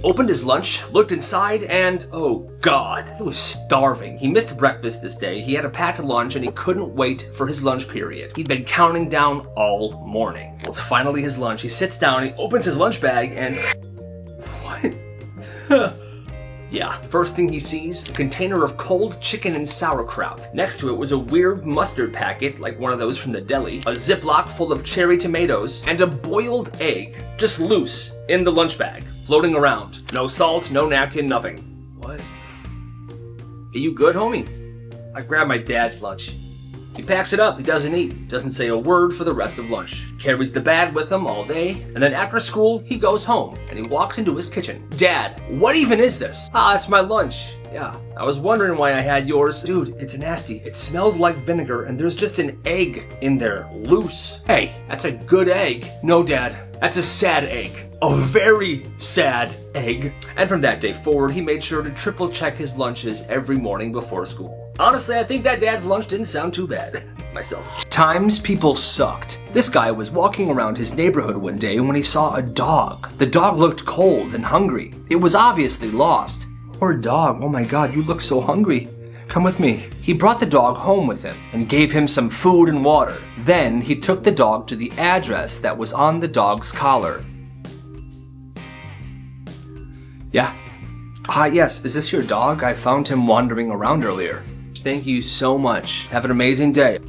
opened his lunch, looked inside, and oh god, he was starving. He missed breakfast this day, he had a packed lunch, and he couldn't wait for his lunch period. He'd been counting down all morning. Well, it's finally his lunch. He sits down, he opens his lunch bag, and what? Yeah, first thing he sees, a container of cold chicken and sauerkraut. Next to it was a weird mustard packet, like one of those from the deli, a Ziploc full of cherry tomatoes, and a boiled egg, just loose, in the lunch bag, floating around. No salt, no napkin, nothing. What? Are you good, homie? I grabbed my dad's lunch. He packs it up, he doesn't eat, doesn't say a word for the rest of lunch, carries the bag with him all day, and then after school, he goes home, and he walks into his kitchen. Dad, what even is this? Ah, it's my lunch. Yeah, I was wondering why I had yours. Dude, it's nasty. It smells like vinegar, and there's just an egg in there, loose. Hey, that's a good egg. No, Dad, that's a sad egg. A very sad egg. And from that day forward, he made sure to triple check his lunches every morning before school. Honestly, I think that dad's lunch didn't sound too bad. Myself. Times people sucked. This guy was walking around his neighborhood one day when he saw a dog. The dog looked cold and hungry. It was obviously lost. Poor dog, oh my god, you look so hungry. Come with me. He brought the dog home with him and gave him some food and water. Then he took the dog to the address that was on the dog's collar. Yeah. Yes, is this your dog? I found him wandering around earlier. Thank you so much. Have an amazing day.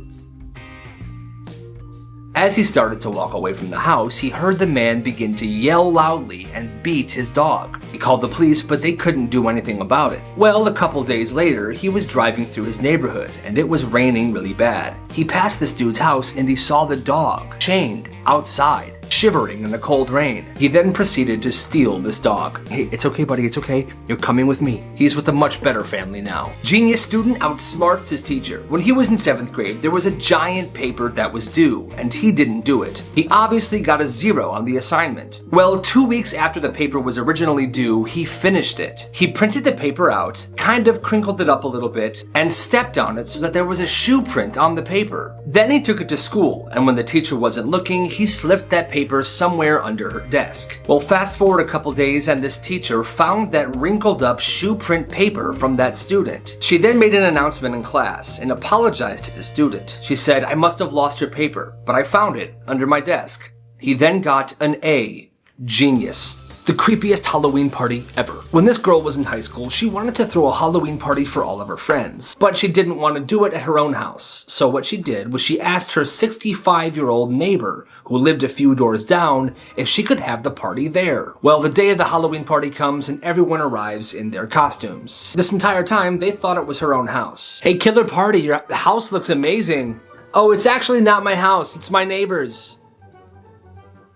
As he started to walk away from the house, he heard the man begin to yell loudly and beat his dog. He called the police, but they couldn't do anything about it. Well, a couple days later, he was driving through his neighborhood, and it was raining really bad. He passed this dude's house, and he saw the dog, chained, outside, shivering in the cold rain. He then proceeded to steal this dog. Hey, it's okay, buddy, it's okay. You're coming with me. He's with a much better family now. Genius student outsmarts his teacher. When he was in 7th grade, there was a giant paper that was due, and he didn't do it. He obviously got a 0 on the assignment. Well, 2 weeks after the paper was originally due, he finished it. He printed the paper out, kind of crinkled it up a little bit, and stepped on it so that there was a shoe print on the paper. Then he took it to school, and when the teacher wasn't looking, he slipped that paper somewhere under her desk. Well, fast forward a couple days and this teacher found that wrinkled up shoe print paper from that student. She then made an announcement in class and apologized to the student. She said, I must have lost your paper, but I found it under my desk. He then got an A. Genius. The creepiest Halloween party ever. When this girl was in high school, she wanted to throw a Halloween party for all of her friends, but she didn't want to do it at her own house. So what she did was she asked her 65-year-old neighbor, who lived a few doors down, if she could have the party there. Well, the day of the Halloween party comes and everyone arrives in their costumes. This entire time, they thought it was her own house. Hey, killer party, your house looks amazing. Oh, it's actually not my house, it's my neighbor's.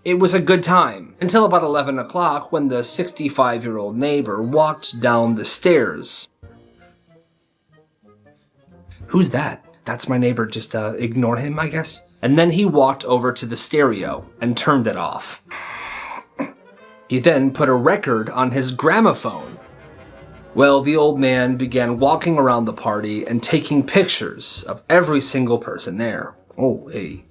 It was a good time, until about 11 o'clock when the 65-year-old neighbor walked down the stairs. Who's that? That's my neighbor, just ignore him, I guess? And then he walked over to the stereo and turned it off. He then put a record on his gramophone. Well, the old man began walking around the party and taking pictures of every single person there. Oh, hey.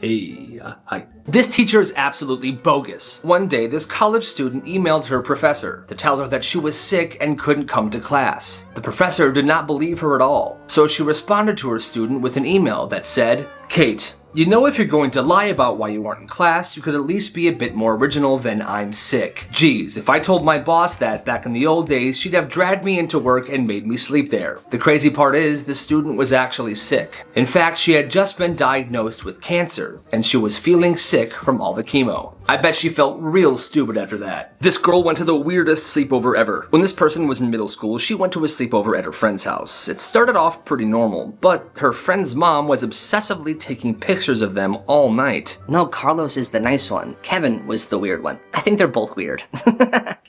Hey, hi. This teacher is absolutely bogus. One day, this college student emailed her professor to tell her that she was sick and couldn't come to class. The professor did not believe her at all, so she responded to her student with an email that said, Kate, you know if you're going to lie about why you aren't in class, you could at least be a bit more original than I'm sick. Geez, if I told my boss that back in the old days, she'd have dragged me into work and made me sleep there. The crazy part is, the student was actually sick. In fact, she had just been diagnosed with cancer, and she was feeling sick from all the chemo. I bet she felt real stupid after that. This girl went to the weirdest sleepover ever. When this person was in middle school, she went to a sleepover at her friend's house. It started off pretty normal, but her friend's mom was obsessively taking pictures of them all night. No, Carlos is the nice one. Kevin was the weird one. I think they're both weird.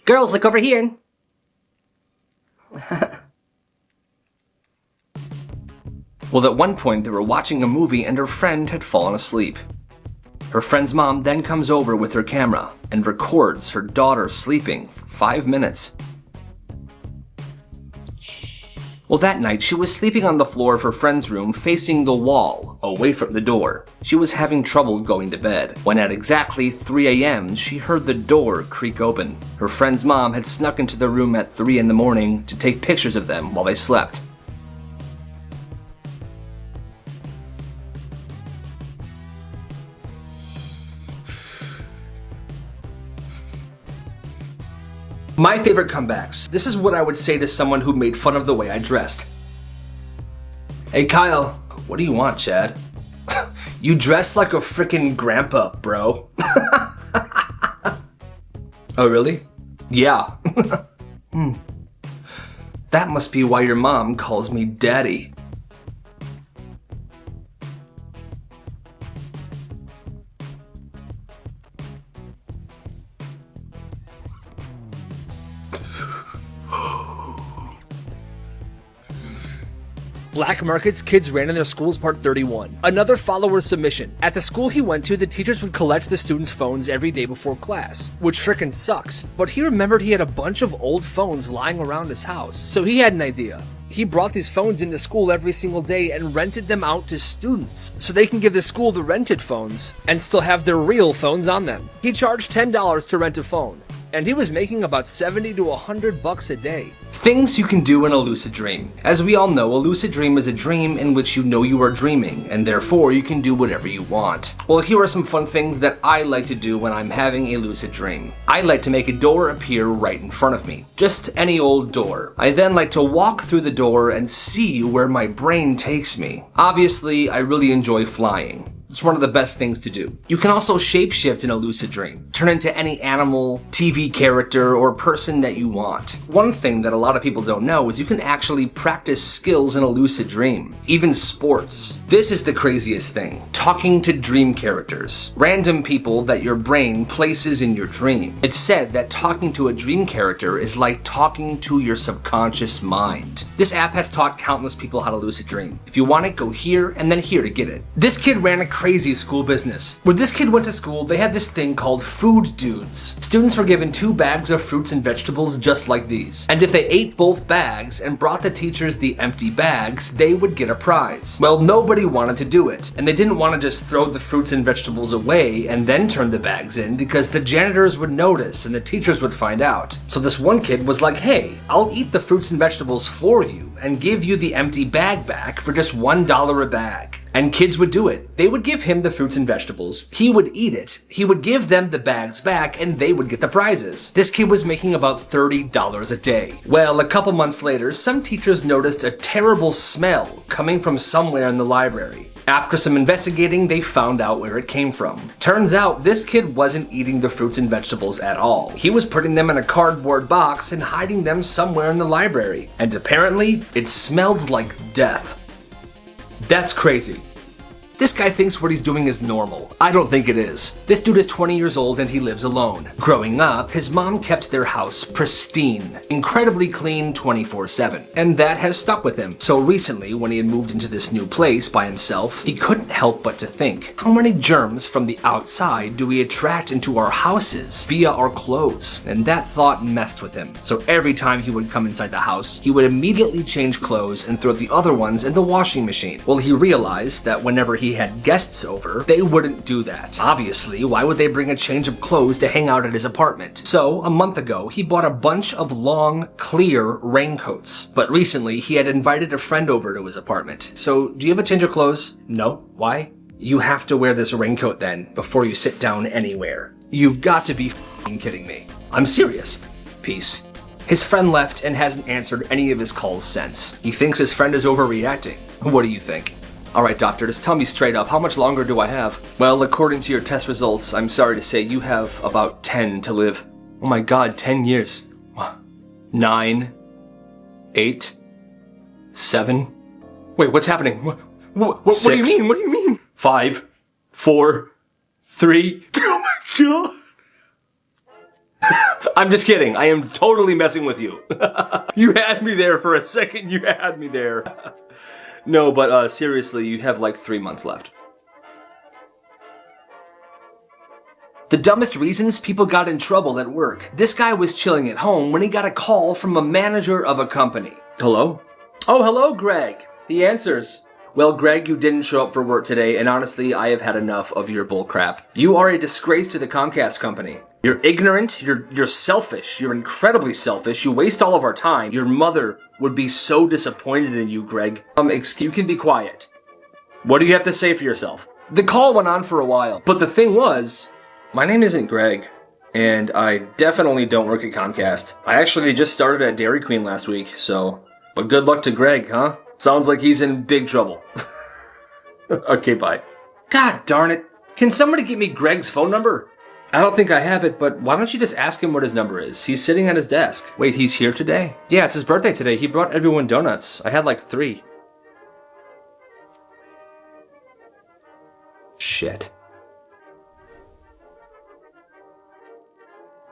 Girls, look over here. Well, at one point, they were watching a movie and her friend had fallen asleep. Her friend's mom then comes over with her camera and records her daughter sleeping for 5 minutes. Well, that night she was sleeping on the floor of her friend's room facing the wall, away from the door. She was having trouble going to bed, when at exactly 3 a.m. she heard the door creak open. Her friend's mom had snuck into the room at 3 in the morning to take pictures of them while they slept. My favorite comebacks. This is what I would say to someone who made fun of the way I dressed. Hey Kyle, what do you want, Chad? You dress like a frickin' grandpa, bro. Oh really? Yeah. That must be why your mom calls me daddy. Black Markets Kids Ran in Their Schools Part 31. Another follower submission. At the school he went to, the teachers would collect the students' phones every day before class, which frickin' sucks. But he remembered he had a bunch of old phones lying around his house, so he had an idea. He brought these phones into school every single day and rented them out to students, so they can give the school the rented phones and still have their real phones on them. He charged $10 to rent a phone, and he was making about $70 to $100 a day. Things you can do in a lucid dream. As we all know, a lucid dream is a dream in which you know you are dreaming, and therefore you can do whatever you want. Well, here are some fun things that I like to do when I'm having a lucid dream. I like to make a door appear right in front of me. Just any old door. I then like to walk through the door and see where my brain takes me. Obviously, I really enjoy flying. It's one of the best things to do. You can also shapeshift in a lucid dream. Turn into any animal, TV character, or person that you want. One thing that a lot of people don't know is you can actually practice skills in a lucid dream. Even sports. This is the craziest thing. Talking to dream characters. Random people that your brain places in your dream. It's said that talking to a dream character is like talking to your subconscious mind. This app has taught countless people how to lucid dream. If you want it, go here and then here to get it. This kid ran a crazy school business. Where this kid went to school, they had this thing called food dudes. Students were given 2 bags of fruits and vegetables just like these. And if they ate both bags and brought the teachers the empty bags, they would get a prize. Well, nobody wanted to do it. And they didn't want to just throw the fruits and vegetables away and then turn the bags in because the janitors would notice and the teachers would find out. So this one kid was like, hey, I'll eat the fruits and vegetables for you and give you the empty bag back for just $1 a bag. And kids would do it. They would give him the fruits and vegetables. He would eat it. He would give them the bags back and they would get the prizes. This kid was making about $30 a day. Well, a couple months later, some teachers noticed a terrible smell coming from somewhere in the library. After some investigating, they found out where it came from. Turns out, this kid wasn't eating the fruits and vegetables at all. He was putting them in a cardboard box and hiding them somewhere in the library. And apparently, it smelled like death. That's crazy. This guy thinks what he's doing is normal. I don't think it is. This dude is 20 years old and he lives alone. Growing up, his mom kept their house pristine, incredibly clean 24/7, and that has stuck with him. So recently, when he had moved into this new place by himself, he couldn't help but to think, how many germs from the outside do we attract into our houses via our clothes? And that thought messed with him. So every time he would come inside the house, he would immediately change clothes and throw the other ones in the washing machine. Well, he realized that whenever he had guests over, they wouldn't do that. Obviously, why would they bring a change of clothes to hang out at his apartment? So, a month ago, he bought a bunch of long, clear raincoats. But recently, he had invited a friend over to his apartment. So, do you have a change of clothes? No. Why? You have to wear this raincoat then, before you sit down anywhere. You've got to be f***ing kidding me. I'm serious. Peace. His friend left and hasn't answered any of his calls since. He thinks his friend is overreacting. What do you think? Alright doctor, just tell me straight up, how much longer do I have? Well, according to your test results, I'm sorry to say you have about 10 to live. Oh my god, 10 years. 9, 8, 7. Wait, what's happening? What do you mean? What do you mean? 5, 4, 3. Oh my god. I'm just kidding. I am totally messing with you. You had me there for a second. You had me there. No, but seriously, you have like 3 months left. The dumbest reasons people got in trouble at work. This guy was chilling at home when he got a call from a manager of a company. Hello? Oh, hello, Greg. The answers. Well, Greg, you didn't show up for work today, and honestly, I have had enough of your bullcrap. You are a disgrace to the Comcast company. You're ignorant, you're selfish, you're incredibly selfish, you waste all of our time. Your mother would be so disappointed in you, Greg. You can be quiet. What do you have to say for yourself? The call went on for a while, but the thing was, my name isn't Greg, and I definitely don't work at Comcast. I actually just started at Dairy Queen last week, but good luck to Greg, huh? Sounds like he's in big trouble. Okay, bye. God darn it. Can somebody get me Greg's phone number? I don't think I have it, but why don't you just ask him what his number is? He's sitting at his desk. Wait, he's here today? Yeah, it's his birthday today. He brought everyone donuts. I had like 3. Shit.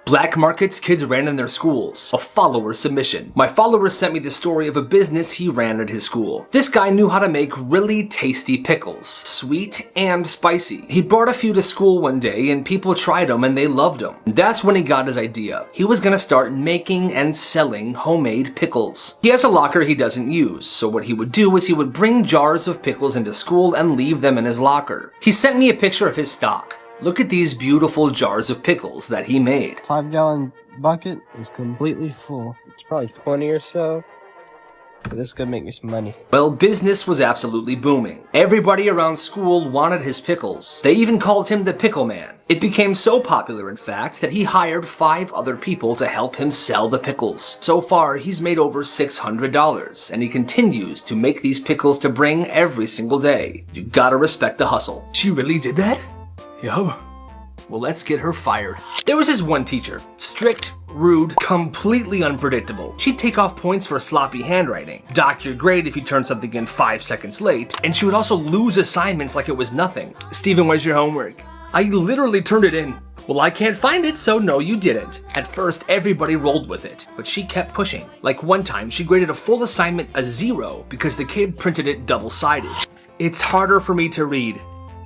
Black markets kids ran in their schools. A follower submission. My follower sent me the story of a business he ran at his school. This guy knew how to make really tasty pickles. Sweet and spicy. He brought a few to school one day and people tried them and they loved them. That's when he got his idea. He was gonna start making and selling homemade pickles. He has a locker he doesn't use, so what he would do is he would bring jars of pickles into school and leave them in his locker. He sent me a picture of his stock. Look at these beautiful jars of pickles that he made. 5-gallon bucket is completely full. It's probably 20 or so. But this is gonna make me some money. Well, business was absolutely booming. Everybody around school wanted his pickles. They even called him the Pickle Man. It became so popular, in fact, that he hired 5 other people to help him sell the pickles. So far, he's made over $600, and he continues to make these pickles to bring every single day. You gotta respect the hustle. She really did that? Yup. Well, let's get her fired. There was this one teacher. Strict, rude, completely unpredictable. She'd take off points for sloppy handwriting, dock your grade if you turned something in 5 seconds late, and she would also lose assignments like it was nothing. Steven, where's your homework? I literally turned it in. Well, I can't find it, so no, you didn't. At first, everybody rolled with it, but she kept pushing. Like one time, she graded a full assignment a 0 because the kid printed it double-sided. It's harder for me to read.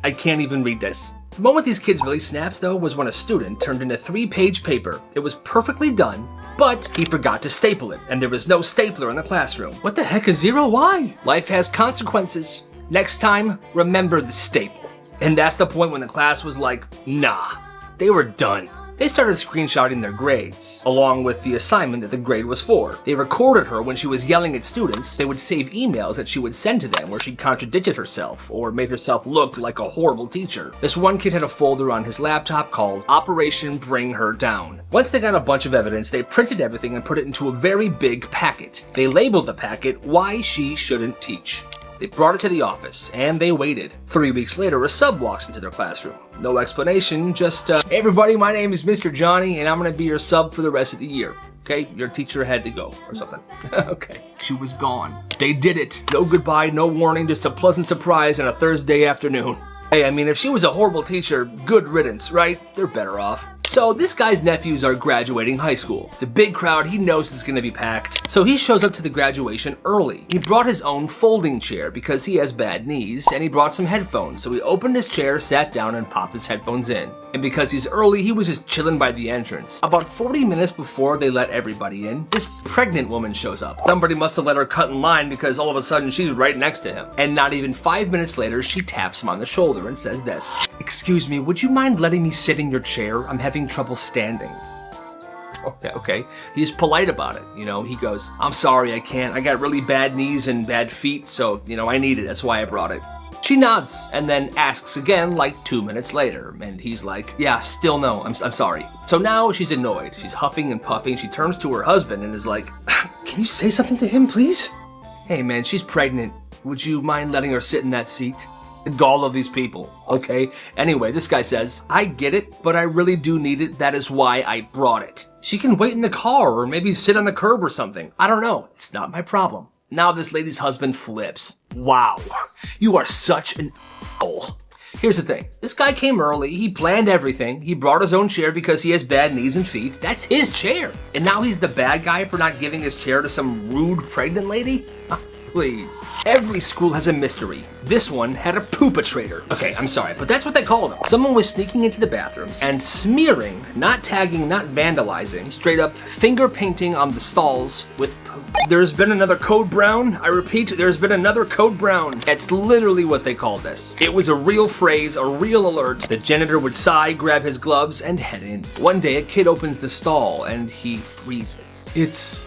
I can't even read this. The moment these kids really snapped, though, was when a student turned in a 3-page paper. It was perfectly done, but he forgot to staple it, and there was no stapler in the classroom. What the heck is 0? Why? Life has consequences. Next time, remember the staple. And that's the point when the class was like, nah. They were done. They started screenshotting their grades, along with the assignment that the grade was for. They recorded her when she was yelling at students. They would save emails that she would send to them where she contradicted herself or made herself look like a horrible teacher. This one kid had a folder on his laptop called Operation Bring Her Down. Once they got a bunch of evidence, they printed everything and put it into a very big packet. They labeled the packet, Why She Shouldn't Teach. They brought it to the office, and they waited. 3 weeks later, a sub walks into their classroom. No explanation, just, hey everybody, my name is Mr. Johnny, and I'm gonna be your sub for the rest of the year. Okay, your teacher had to go, or something. Okay, she was gone. They did it. No goodbye, no warning, just a pleasant surprise on a Thursday afternoon. Hey, I mean, if she was a horrible teacher, good riddance, right? They're better off. So this guy's nephews are graduating high school. It's a big crowd, he knows it's gonna be packed. So he shows up to the graduation early. He brought his own folding chair because he has bad knees, and he brought some headphones. So he opened his chair, sat down, and popped his headphones in. And because he's early, he was just chilling by the entrance. About 40 minutes before they let everybody in, this pregnant woman shows up. Somebody must have let her cut in line because all of a sudden she's right next to him. And not even 5 minutes later, she taps him on the shoulder and says this. Excuse me, would you mind letting me sit in your chair? I'm having trouble standing. Okay. He's polite about it, He goes, I'm sorry, I can't. I got really bad knees and bad feet, so, I need it. That's why I brought it. She nods and then asks again like 2 minutes later. And he's like, yeah, still no, I'm sorry. So now she's annoyed. She's huffing and puffing. She turns to her husband and is like, can you say something to him, please? Hey man, she's pregnant. Would you mind letting her sit in that seat? The gall of these people, okay? Anyway, this guy says, I get it, but I really do need it. That is why I brought it. She can wait in the car or maybe sit on the curb or something. I don't know. It's not my problem. Now this lady's husband flips. Wow, you are such an a**hole. Here's the thing. This guy came early. He planned everything. He brought his own chair because he has bad knees and feet. That's his chair. And now he's the bad guy for not giving his chair to some rude pregnant lady? please. Every school has a mystery. This one had a poopatrator. Okay, I'm sorry, but that's what they called him. Someone was sneaking into the bathrooms and smearing, not tagging, not vandalizing, straight up finger painting on the stalls with poop. There's been another Code Brown. I repeat, there's been another Code Brown. That's literally what they called this. It was a real phrase, a real alert. The janitor would sigh, grab his gloves, and head in. One day, a kid opens the stall and he freezes. It's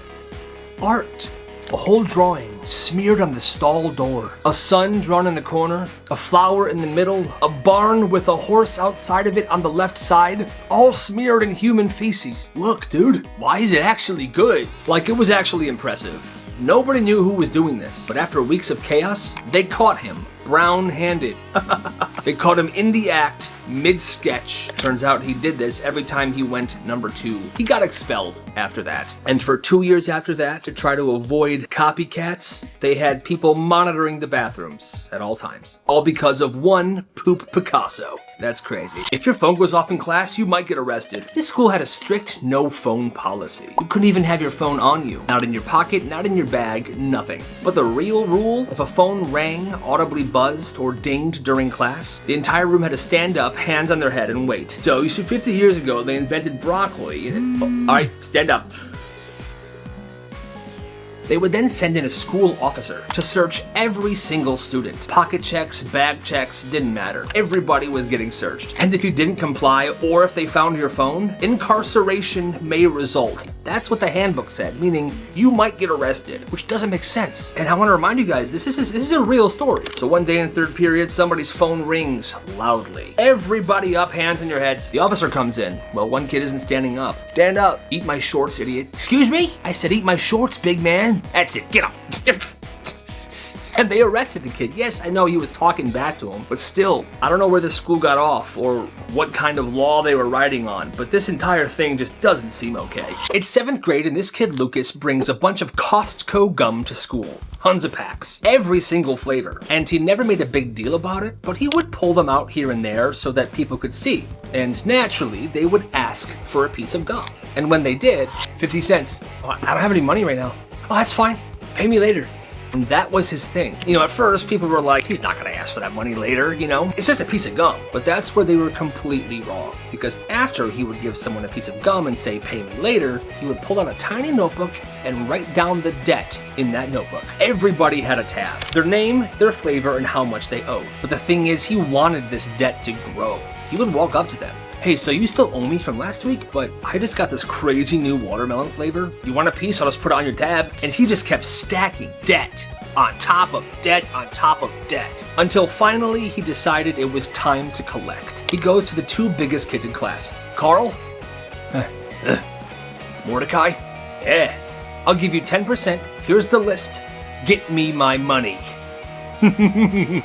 art. A whole drawing smeared on the stall door. A sun drawn in the corner, a flower in the middle, a barn with a horse outside of it on the left side, all smeared in human feces. Look, dude, why is it actually good? Like, it was actually impressive. Nobody knew who was doing this, but after weeks of chaos, they caught him, brown-handed. They caught him in the act, mid-sketch. Turns out he did this every time he went number 2. He got expelled after that. And for 2 years after that, to try to avoid copycats, they had people monitoring the bathrooms at all times. All because of one poop Picasso. That's crazy. If your phone goes off in class, you might get arrested. This school had a strict no phone policy. You couldn't even have your phone on you. Not in your pocket, not in your bag, nothing. But the real rule, if a phone rang, audibly buzzed, or dinged during class, the entire room had to stand up, hands on their head, and wait. So you see, 50 years ago, they invented broccoli. All right, stand up. They would then send in a school officer to search every single student. Pocket checks, bag checks, didn't matter. Everybody was getting searched. And if you didn't comply, or if they found your phone, incarceration may result. That's what the handbook said, meaning you might get arrested, which doesn't make sense. And I want to remind you guys, this is a real story. So one day in 3rd period, somebody's phone rings loudly. Everybody up, hands in your heads. The officer comes in. Well, one kid isn't standing up. Stand up. Eat my shorts, idiot. Excuse me? I said eat my shorts, big man. That's it, get up. And they arrested the kid. Yes, I know he was talking back to him, but still, I don't know where the school got off or what kind of law they were writing on, but this entire thing just doesn't seem okay. It's 7th grade and this kid Lucas brings a bunch of Costco gum to school. Tons of packs. Every single flavor. And he never made a big deal about it, but he would pull them out here and there so that people could see. And naturally, they would ask for a piece of gum. And when they did, 50 cents. Oh, I don't have any money right now. Oh, that's fine. Pay me later. And that was his thing. You know, at first, people were like, he's not gonna ask for that money later, you know? It's just a piece of gum. But that's where they were completely wrong. Because after he would give someone a piece of gum and say, pay me later, he would pull out a tiny notebook and write down the debt in that notebook. Everybody had a tab. Their name, their flavor, and how much they owed. But the thing is, he wanted this debt to grow. He would walk up to them. Hey, so you still owe me from last week, but I just got this crazy new watermelon flavor. You want a piece? I'll just put it on your tab. And he just kept stacking debt on top of debt on top of debt. Until finally he decided it was time to collect. He goes to the 2 biggest kids in class. Carl? Mordecai? Yeah. I'll give you 10%. Here's the list. Get me my money. And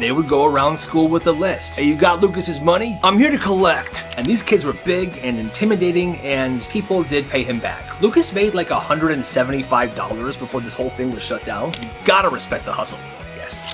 they would go around school with the list. Hey, you got Lucas's money? I'm here to collect. And these kids were big and intimidating, and people did pay him back. Lucas made like $175 before this whole thing was shut down. You gotta respect the hustle.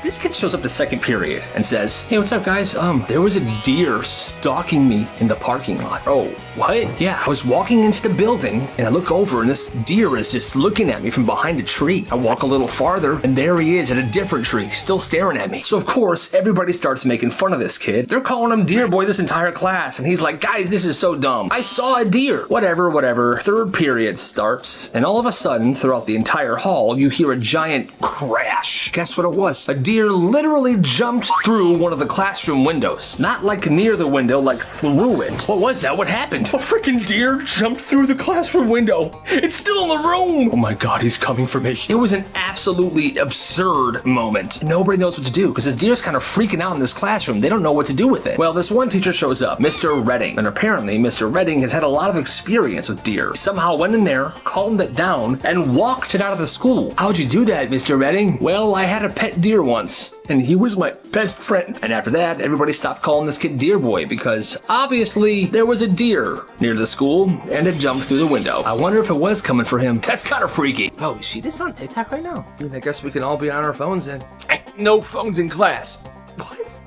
This kid shows up to 2nd period and says, hey, what's up, guys? There was a deer stalking me in the parking lot. Oh, what? Yeah, I was walking into the building and I look over and this deer is just looking at me from behind a tree. I walk a little farther and there he is at a different tree, still staring at me. So of course, everybody starts making fun of this kid. They're calling him Deer Boy this entire class. And he's like, guys, this is so dumb. I saw a deer. Whatever. 3rd period starts. And all of a sudden, throughout the entire hall, you hear a giant crash. Guess what it was? A deer literally jumped through one of the classroom windows. Not like near the window, like through it. What was that? What happened? A freaking deer jumped through the classroom window. It's still in the room. Oh my God, he's coming for me. It was an absolutely absurd moment. Nobody knows what to do because this deer's kind of freaking out in this classroom. They don't know what to do with it. Well, this one teacher shows up, Mr. Redding. And apparently, Mr. Redding has had a lot of experience with deer. He somehow went in there, calmed it down, and walked it out of the school. How'd you do that, Mr. Redding? Well, I had a pet deer once, and he was my best friend. And after that, everybody stopped calling this kid Deer Boy because obviously there was a deer near the school and it jumped through the window. I wonder if it was coming for him. That's kind of freaky. Oh, is she just on TikTok right now? I guess we can all be on our phones then. No phones in class. What?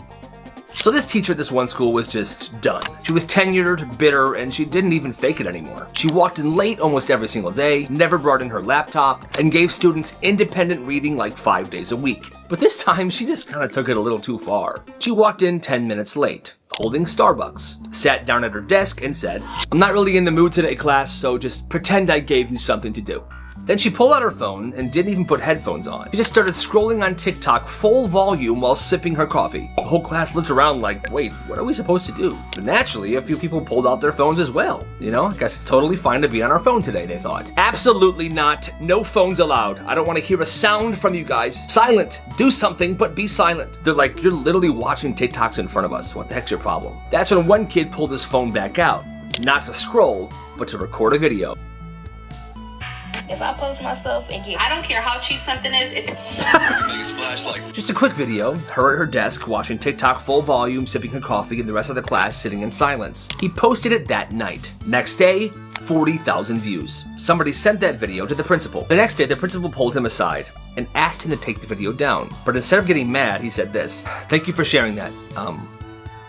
So this teacher at this one school was just done. She was tenured, bitter, and she didn't even fake it anymore. She walked in late almost every single day, never brought in her laptop, and gave students independent reading like 5 days a week. But this time, she just kind of took it a little too far. She walked in 10 minutes late, holding Starbucks, sat down at her desk and said, "I'm not really in the mood today, class, so just pretend I gave you something to do." Then she pulled out her phone and didn't even put headphones on. She just started scrolling on TikTok full volume while sipping her coffee. The whole class looked around like, wait, what are we supposed to do? But naturally, a few people pulled out their phones as well. You know, I guess it's totally fine to be on our phone today, they thought. Absolutely not. No phones allowed. I don't want to hear a sound from you guys. Silent. Do something, but be silent. They're like, you're literally watching TikToks in front of us. What the heck's your problem? That's when one kid pulled his phone back out. Not to scroll, but to record a video. If I post myself and get, I don't care how cheap something is. Just a quick video, her at her desk watching TikTok full volume, sipping her coffee, and the rest of the class sitting in silence. He posted it that night. Next day, 40,000 views. Somebody sent that video to the principal. The next day, the principal pulled him aside and asked him to take the video down. But instead of getting mad, he said this: "Thank you for sharing that.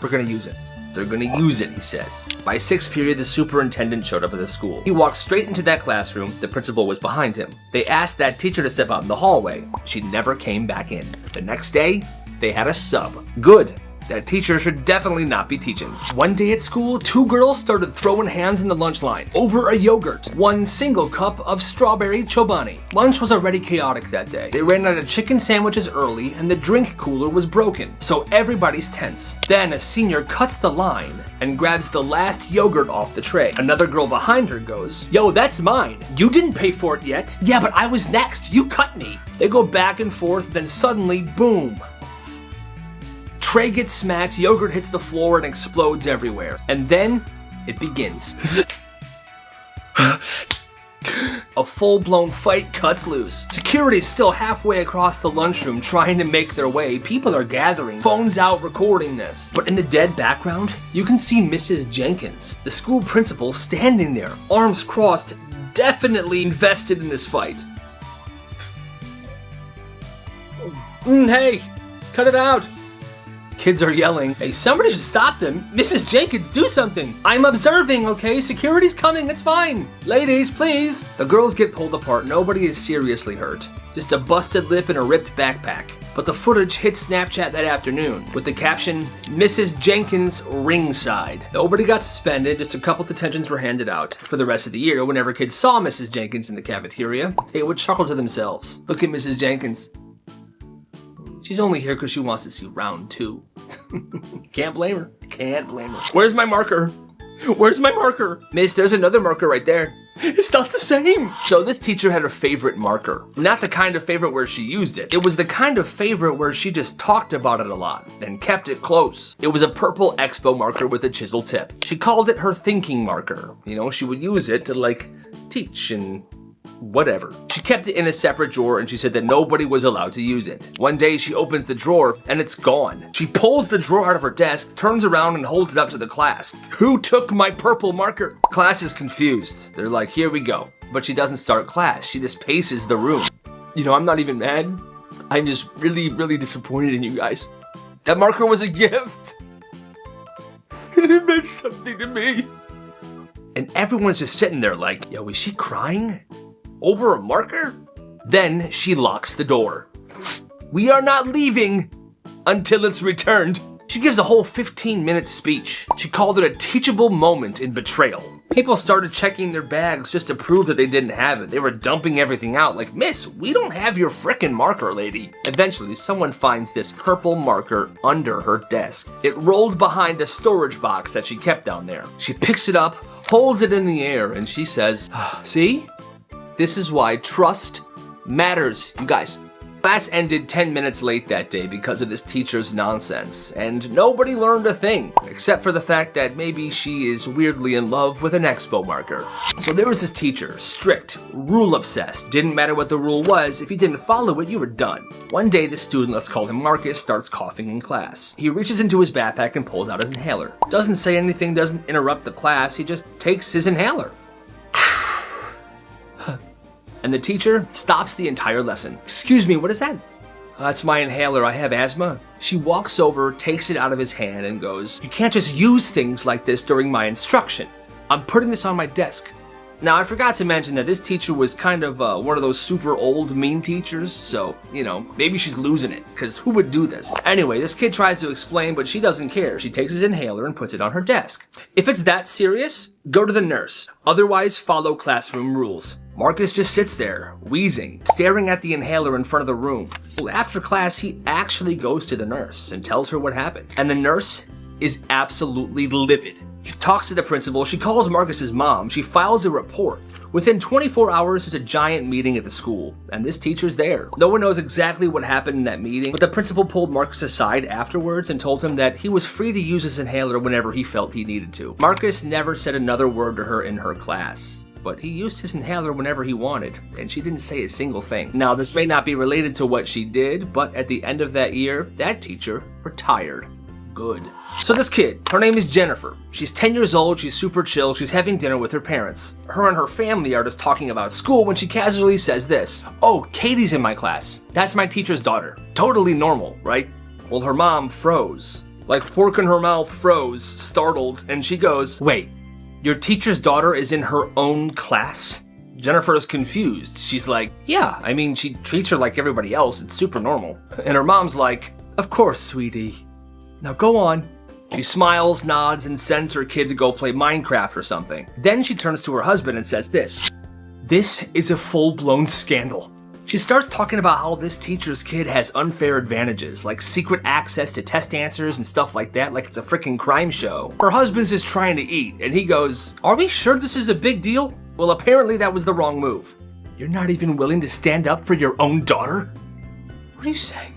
We're gonna use it." They're gonna use it, he says. By 6th period, the superintendent showed up at the school. He walked straight into that classroom. The principal was behind him. They asked that teacher to step out in the hallway. She never came back in. The next day, they had a sub. Good. That teacher should definitely not be teaching. One day at school, 2 girls started throwing hands in the lunch line over a yogurt. 1 single cup of strawberry chobani. Lunch was already chaotic that day. They ran out of chicken sandwiches early and the drink cooler was broken, so everybody's tense. Then a senior cuts the line and grabs the last yogurt off the tray. Another girl behind her goes, "Yo, that's mine. You didn't pay for it yet." "Yeah, but I was next. You cut me." They go back and forth, then suddenly, boom. Tray gets smacked, yogurt hits the floor and explodes everywhere. And then, it begins. A full-blown fight cuts loose. Security's still halfway across the lunchroom trying to make their way. People are gathering, phones out recording this. But in the dead background, you can see Mrs. Jenkins, the school principal, standing there, arms crossed, definitely invested in this fight. Hey, cut it out. Kids are yelling, "Hey, somebody should stop them. Mrs. Jenkins, do something. I'm observing, okay? Security's coming, it's fine. Ladies, please." The girls get pulled apart. Nobody is seriously hurt. Just a busted lip and a ripped backpack. But the footage hit Snapchat that afternoon with the caption, "Mrs. Jenkins ringside." Nobody got suspended, just a couple detentions were handed out. For the rest of the year, whenever kids saw Mrs. Jenkins in the cafeteria, they would chuckle to themselves. Look at Mrs. Jenkins. She's only here because she wants to see round 2. Can't blame her. Can't blame her. Where's my marker? Where's my marker? Miss, there's another marker right there. It's not the same. So this teacher had a favorite marker. Not the kind of favorite where she used it. It was the kind of favorite where she just talked about it a lot and kept it close. It was a purple Expo marker with a chisel tip. She called it her thinking marker. You know, she would use it to like teach and whatever. She kept it in a separate drawer and she said that nobody was allowed to use it. One day she opens the drawer and it's gone. She pulls the drawer out of her desk, turns around and holds it up to the class. "Who took my purple marker?" Class is confused. They're like, "Here we go." But she doesn't start class. She just paces the room. You know, I'm not even mad. I'm just really, really disappointed in you guys. That marker was a gift. And it meant something to me. And everyone's just sitting there like, yo, is she crying? Over a marker? Then she locks the door. "We are not leaving until it's returned." She gives a whole 15-minute speech. She called it a teachable moment in betrayal. People started checking their bags just to prove that they didn't have it. They were dumping everything out like, "Miss, we don't have your frickin' marker, lady." Eventually, someone finds this purple marker under her desk. It rolled behind a storage box that she kept down there. She picks it up, holds it in the air, and she says, "See? This is why trust matters, you guys." Class ended 10 minutes late that day because of this teacher's nonsense, and nobody learned a thing, except for the fact that maybe she is weirdly in love with an Expo marker. So there was this teacher, strict, rule-obsessed. Didn't matter what the rule was, if you didn't follow it, you were done. One day, this student, let's call him Marcus, starts coughing in class. He reaches into his backpack and pulls out his inhaler. Doesn't say anything, doesn't interrupt the class, he just takes his inhaler. And the teacher stops the entire lesson. "Excuse me, what is that?" "That's my inhaler, I have asthma." She walks over, takes it out of his hand, and goes, "You can't just use things like this during my instruction. I'm putting this on my desk." Now, I forgot to mention that this teacher was kind of one of those super old, mean teachers, so, maybe she's losing it, because who would do this? Anyway, this kid tries to explain, but she doesn't care. She takes his inhaler and puts it on her desk. If it's that serious, go to the nurse. Otherwise, follow classroom rules. Marcus just sits there, wheezing, staring at the inhaler in front of the room. Well, after class, he actually goes to the nurse and tells her what happened. And the nurse is absolutely livid. She talks to the principal, she calls Marcus's mom, she files a report. Within 24 hours, there's a giant meeting at the school, and this teacher's there. No one knows exactly what happened in that meeting, but the principal pulled Marcus aside afterwards and told him that he was free to use his inhaler whenever he felt he needed to. Marcus never said another word to her in her class, but he used his inhaler whenever he wanted, and she didn't say a single thing. Now, this may not be related to what she did, but at the end of that year, that teacher retired. Good. So this kid, her name is Jennifer. She's 10 years old, she's super chill, she's having dinner with her parents. Her and her family are just talking about school when she casually says this, "Oh, Katie's in my class. That's my teacher's daughter." Totally normal, right? Well, her mom froze. Like, fork in her mouth froze, startled, and she goes, "Wait, your teacher's daughter is in her own class?" Jennifer is confused. She's like, "Yeah, I mean, she treats her like everybody else. It's super normal." And her mom's like, "Of course, sweetie. Now go on." She smiles, nods, and sends her kid to go play Minecraft or something. Then she turns to her husband and says this is a full-blown scandal. She starts talking about how this teacher's kid has unfair advantages, like secret access to test answers and stuff like that, like it's a freaking crime show. Her husband's just trying to eat, and he goes, "Are we sure this is a big deal?" Well, apparently that was the wrong move. You're not even willing to stand up for your own daughter? What are you saying?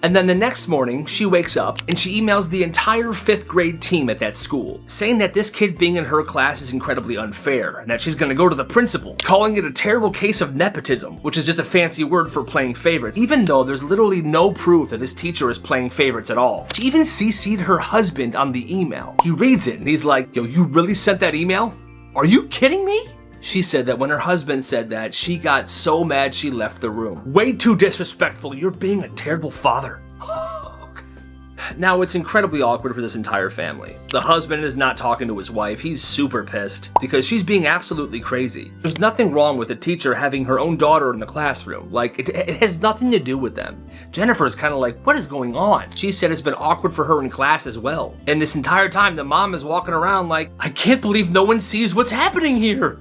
And then the next morning, she wakes up and she emails the entire 5th grade team at that school, saying that this kid being in her class is incredibly unfair and that she's gonna go to the principal, calling it a terrible case of nepotism, which is just a fancy word for playing favorites, even though there's literally no proof that this teacher is playing favorites at all. She even CC'd her husband on the email. He reads it and he's like, "Yo, you really sent that email? Are you kidding me?" She said that when her husband said that, she got so mad she left the room. Way too disrespectful. You're being a terrible father. Now, it's incredibly awkward for this entire family. The husband is not talking to his wife. He's super pissed because she's being absolutely crazy. There's nothing wrong with a teacher having her own daughter in the classroom. Like, it has nothing to do with them. Jennifer's kind of like, what is going on? She said it's been awkward for her in class as well. And this entire time, the mom is walking around like, I can't believe no one sees what's happening here.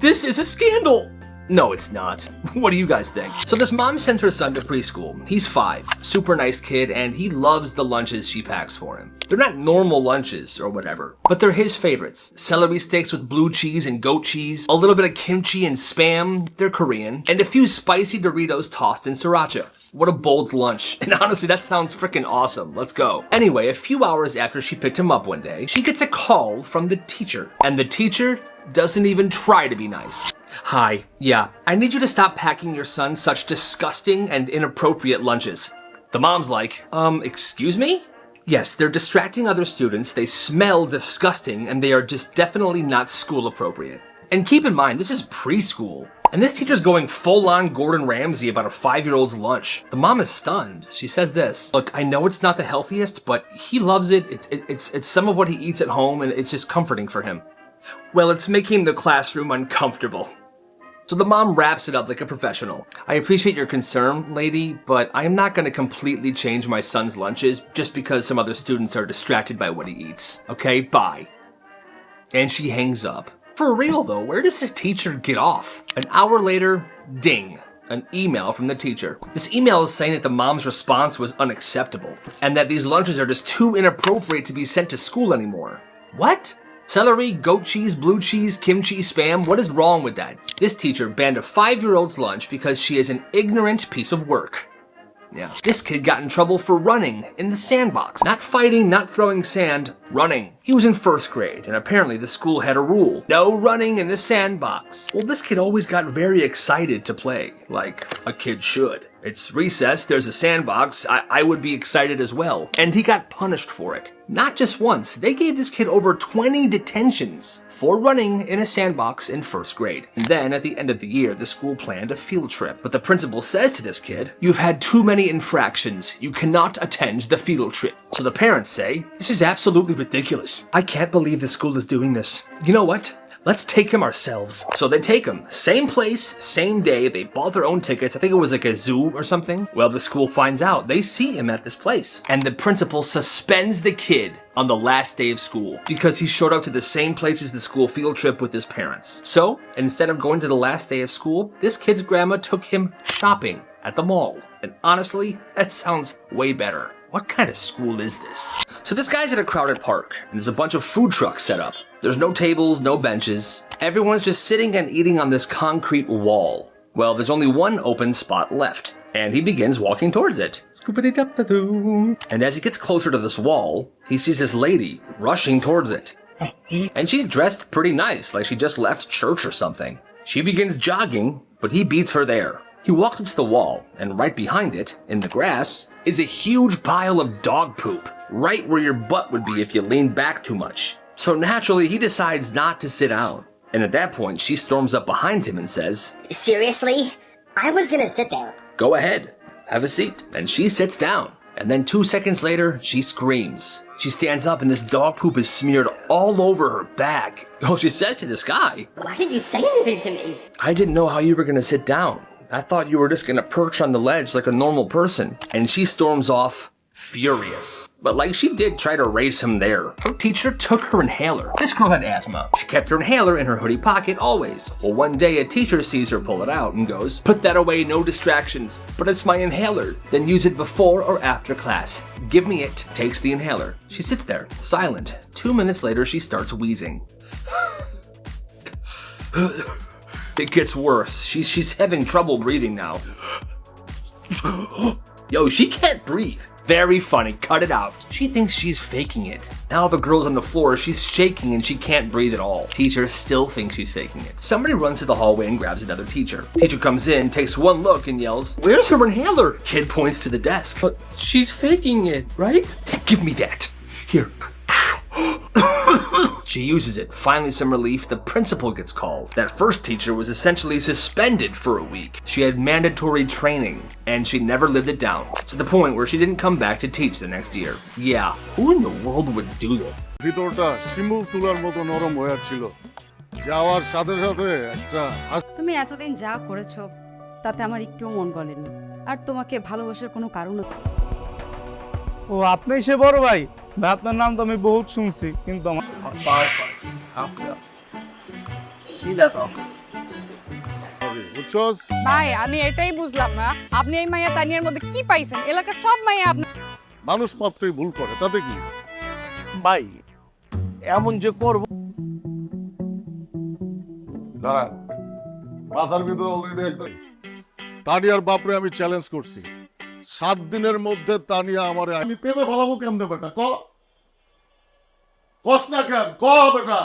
This is a scandal. No, it's not. What do you guys think? So this mom sent her son to preschool. He's 5, super nice kid, and he loves the lunches she packs for him. They're not normal lunches or whatever, but they're his favorites. Celery sticks with blue cheese and goat cheese, a little bit of kimchi and spam, they're Korean, and a few spicy Doritos tossed in sriracha. What a bold lunch. And honestly, that sounds freaking awesome. Let's go. Anyway, a few hours after she picked him up one day, she gets a call from the teacher, and the teacher doesn't even try to be nice. "Hi, yeah, I need you to stop packing your son such disgusting and inappropriate lunches." The mom's like, excuse me? Yes, they're distracting other students, they smell disgusting, and they are just definitely not school appropriate. And keep in mind, this is preschool. And this teacher's going full-on Gordon Ramsay about a 5-year-old's lunch. The mom is stunned. She says this, "Look, I know it's not the healthiest, but he loves it. It's some of what he eats at home, and it's just comforting for him." Well, it's making the classroom uncomfortable. So the mom wraps it up like a professional. "I appreciate your concern, lady, but I am not going to completely change my son's lunches just because some other students are distracted by what he eats. Okay, bye." And she hangs up. For real though, where does this teacher get off? An hour later, ding. An email from the teacher. This email is saying that the mom's response was unacceptable and that these lunches are just too inappropriate to be sent to school anymore. What? Celery, goat cheese, blue cheese, kimchi, spam, what is wrong with that? This teacher banned a 5-year-old's lunch because she is an ignorant piece of work. Yeah. This kid got in trouble for running in the sandbox. Not fighting, not throwing sand, running. He was in first grade, and apparently the school had a rule. No running in the sandbox. Well, this kid always got very excited to play, like a kid should. It's recess, there's a sandbox, I would be excited as well. And he got punished for it. Not just once, they gave this kid over 20 detentions for running in a sandbox in first grade. And then at the end of the year, the school planned a field trip. But the principal says to this kid, "You've had too many infractions. You cannot attend the field trip." So the parents say, "This is absolutely ridiculous. I can't believe the school is doing this. You know what? Let's take him ourselves." So they take him. Same place, same day. They bought their own tickets. I think it was like a zoo or something. Well, the school finds out. They see him at this place. And the principal suspends the kid on the last day of school because he showed up to the same place as the school field trip with his parents. So instead of going to the last day of school, this kid's grandma took him shopping at the mall. And honestly, that sounds way better. What kind of school is this? So this guy's at a crowded park, and there's a bunch of food trucks set up. There's no tables, no benches. Everyone's just sitting and eating on this concrete wall. Well, there's only one open spot left, and he begins walking towards it. And as he gets closer to this wall, he sees this lady rushing towards it. And she's dressed pretty nice, like she just left church or something. She begins jogging, but he beats her there. He walks up to the wall, and right behind it, in the grass, is a huge pile of dog poop, right where your butt would be if you leaned back too much. So naturally, he decides not to sit down. And at that point, she storms up behind him and says, "Seriously? I was gonna sit there." "Go ahead, have a seat." And she sits down. And then 2 seconds later, she screams. She stands up and this dog poop is smeared all over her back. Oh, she says to this guy, "Why didn't you say anything to me?" "I didn't know how you were gonna sit down. I thought you were just gonna perch on the ledge like a normal person." And she storms off, furious. But like she did try to race him there. Her teacher took her inhaler. This girl had asthma. She kept her inhaler in her hoodie pocket always. Well, one day a teacher sees her pull it out and goes, "Put that away, no distractions." "But it's my inhaler." "Then use it before or after class." "Give me it." Takes the inhaler. She sits there, silent. 2 minutes later, she starts wheezing. It gets worse. She's having trouble breathing now. Yo, she can't breathe. Very funny, cut it out. She thinks she's faking it. Now the girl's on the floor, she's shaking and she can't breathe at all. Teacher still thinks she's faking it. Somebody runs to the hallway and grabs another teacher. Teacher comes in, takes one look and yells, "Where's her inhaler?" Kid points to the desk. "But she's faking it, right?" "Give me that. Here." She uses it. Finally, some relief, the principal gets called. That first teacher was essentially suspended for a week. She had mandatory training, and she never lived it down, to the point where she didn't come back to teach the next year. Yeah, who in the world would do this? ভিতরটা শিমুল তুলার মতো নরম হয়ে ছিল যাওয়ার সাথে সাথে একটা তুমি এতদিন যা করেছো তাতে আমার একটুও মন গলেনি, আর তোমাকে ভালোবাসার কোনো কারণ। ও আপনি সে বড় ভাই? আপনার নাম তো আমি বহুত শুনছি, কিন্তু আমার বুঝছস ভাই আমি এটাই বুঝলাম না, আপনি এই মাইয়া তানিয়ার মধ্যে কি পাইছেন? এলাকার সব মাইয়া আপনি। মানুষ মাত্রই ভুল করে, তাতে কি? ভাই এমন যে করব। দাঁড়া, মাথার ভিতর অলরেডি একটা তানিয়ার বাপরে আমি চ্যালেঞ্জ করছি, 7 দিনের মধ্যে তানিয়া আমারে আমি প্রেমে ভালাবো কেমনে বেটা? কস না কেন? বেটা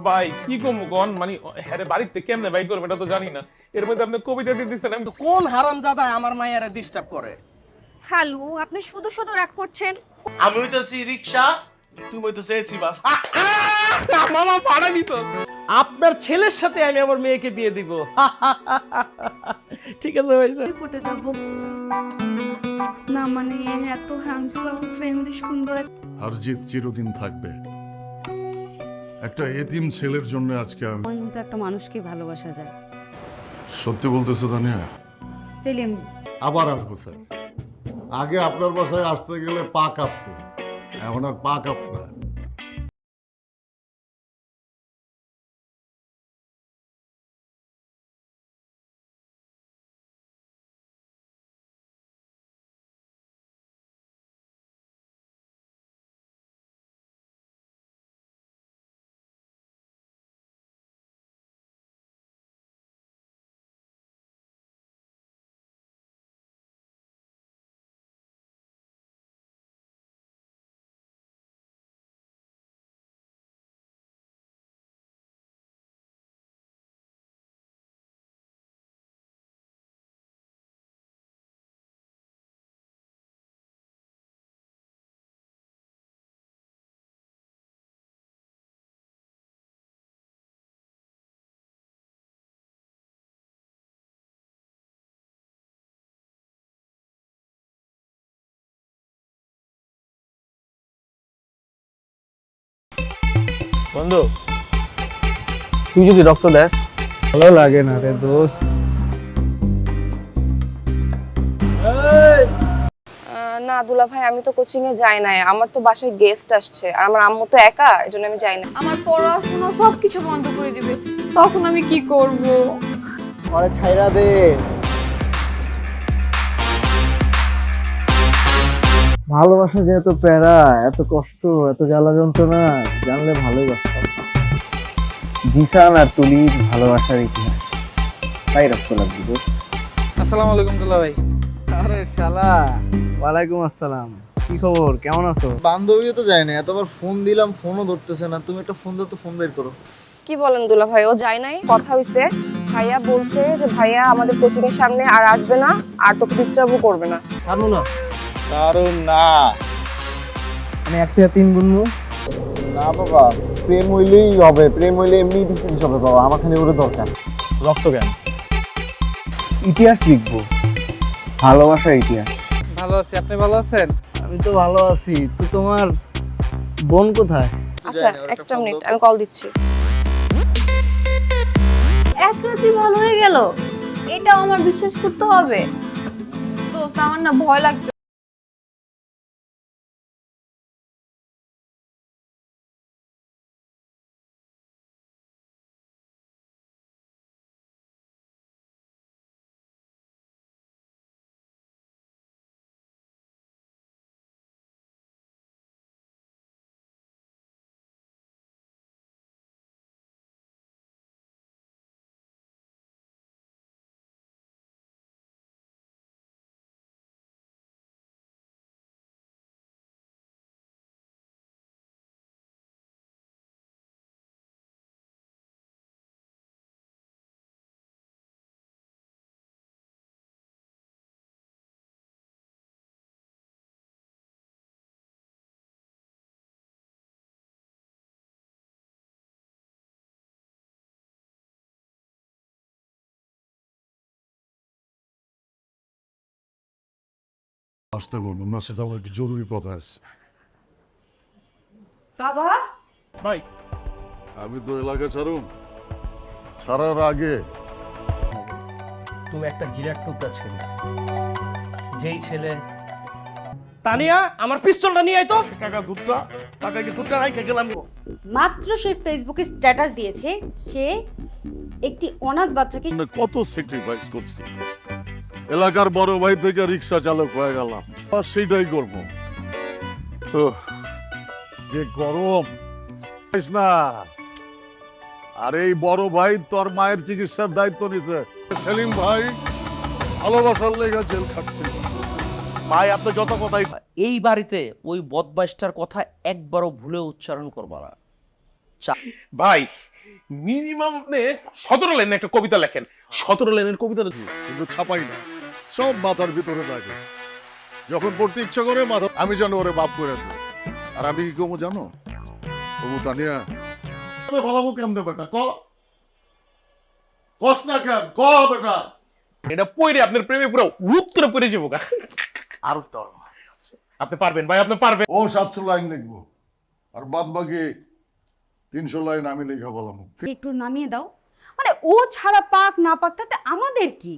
ভাই কি কমু কোন, মানে হ্যারে বাড়িতে কেমনে ভাই করবে এটা তো জানি না। এর মধ্যে আপনি কবিতা দিয়ে দিচ্ছেন, আমি তো কোন হারামজাদা আমার মায়েরা ডিস্টার্ব করে? খালু আপনি শুধু শুধু রাগ করছেন। আমি হইতাছি রিকশা, তুমি হইতাছে এসি বাস। মামা ভাড়া নিছ। আপনার ছেলের সাথে আমি আমার মেয়েকে বিয়ে দিব। ঠিক আছে ভাই স্যার। ফুটে যাব না, মানে এত হ্যান্ডসাম ফ্রেন্ডলি সুন্দর হারজিত চিরদিন থাকবে। একটা এতিম ছেলের জন্য আজকে আমি আমার মতো একটা মানুষকে ভালোবাসা যায়। সত্যি বলতেছো তানিয়া? সেলিম আবার আসবো স্যার। আগে আপনার বাসায় আসতে গেলে পা কাঁপতো, এখন আর পা কাঁপতো না। বন্ধু তুই যদি রক্ত দেস ভালো লাগে না রে দোস্ত। না দুলা ভাই, আমি তো কোচিং এ যাই নাই, আমার তো বাসায় গেস্ট আসছে আর আমার আম্মু তো একা, এজন্য আমি যাই না। আমার পড়াশোনা সবকিছু বন্ধ করে দিবে, তখন আমি কি করব? আরে ছাইরা দে। ভালোবাসা যে এত প্যারা, এত কষ্ট, এত জ্বালা যন্ত্রণা, জানলে ভালোই বাসতাম। জিসান আর তুলির ভালোবাসার ইতিহাস, তাই রক্ত লাগবে দোস্ত। আসসালামু আলাইকুম দুলা ভাই। আরে শালা, ওয়ালাইকুম আসসালাম। কি খবর, কেমন আছো? বান্ধবীও তো যায় না, এতবার ফোন দিলাম ফোনও ধরতেছে না। তুমি একটা ফোন দাও তো, ফোন বের করো। কি বলেন দুলা ভাই, ও যায় নাই? কথা হইছে, ভাইয়া বলছে যে ভাইয়া আমাদের কোচিং এর সামনে আর আসবে না, আর তোকে ডিস্টার্বও করবে না। জানো না দারুণ না? আমি 1 থেকে 3 গুনবো। না বাবা, প্রেম হইলেই হবে, প্রেম হইলে এমনি ডিস্টেন্স হবে বাবা, আমার খালি ওরে দরকার। রক্ত কেন? ইতিহাস লিখবো, ভালোবাসার ইতিহাস। ভালো আছি, আপনি ভালো আছেন? আমি তো ভালো আছি। তো তোমার বোন কোথায়? আচ্ছা একটা মিনিট, আমি কল দিচ্ছি। এক রাতে ভালো হয়ে গেল, এটাও আমার বিশ্বাস করতে হবে? দোস্ত আমার না ভয় লাগছে। আসতে বলবো না, সেটা আমার একটু জরুরি কথা আছে। বাবা, ভাই আমি তো এলাকা ছাড়ার আগে তুমি একটা গিরাট টুকরা ছেলে, যেই ছেলে। তানিয়া, আমার পিস্তলটা নিয়ে আয় তো। কাকা দুধটা, কাকা কি দুধটা রাইখে গেলাম। মাত্র সে ফেসবুকে স্ট্যাটাস দিয়েছে সে একটি অনাথ বাচ্চাকে। কত স্যাক্রিফাইস করছি, এলাকার বড় ভাই থেকে রিক্সা চালক হয়ে গেলাম, আর সেইটাই করবো। যে গরম না। আর এই বড় ভাই তোর মায়ের চিকিৎসার দায়িত্ব নিছে। সেলিম ভাই ভালোবাসার লেগে জেল খাটছে। ভাই আপনি যত কথাই, এই বাড়িতে ওই বদমাইশটার কথা একবারও ভুলে উচ্চারণ করবা না। ভাই মিনিমাম আপনি 17 লাইনের একটা কবিতা লেখেন। 17 লাইনের কবিতা কিন্তু ছাপাই না, সব মাথার ভিতরে থাকে। যখন পড়তে ইচ্ছা করে মাথা, আমি জানো ওরে বাপ করে দেব। আর আমি কি কমো জানো? তবু তানিয়া ভালো কেমনে বেটা, কস না কেন, বেটা। এটা পড়ে আপনার প্রেমে পুরো রূপ করে পড়ে যাবো। আর তোর আপনি পারবেন ভাই, আপনি পারবেন। ও 700 লাইন লিখবো, আর বাদ বাকি 300 লাইন আমি লেখা বললাম। একটু নামিয়ে দাও, মানে ও ছাড়া পাক না পাক তাতে আমাদের কি?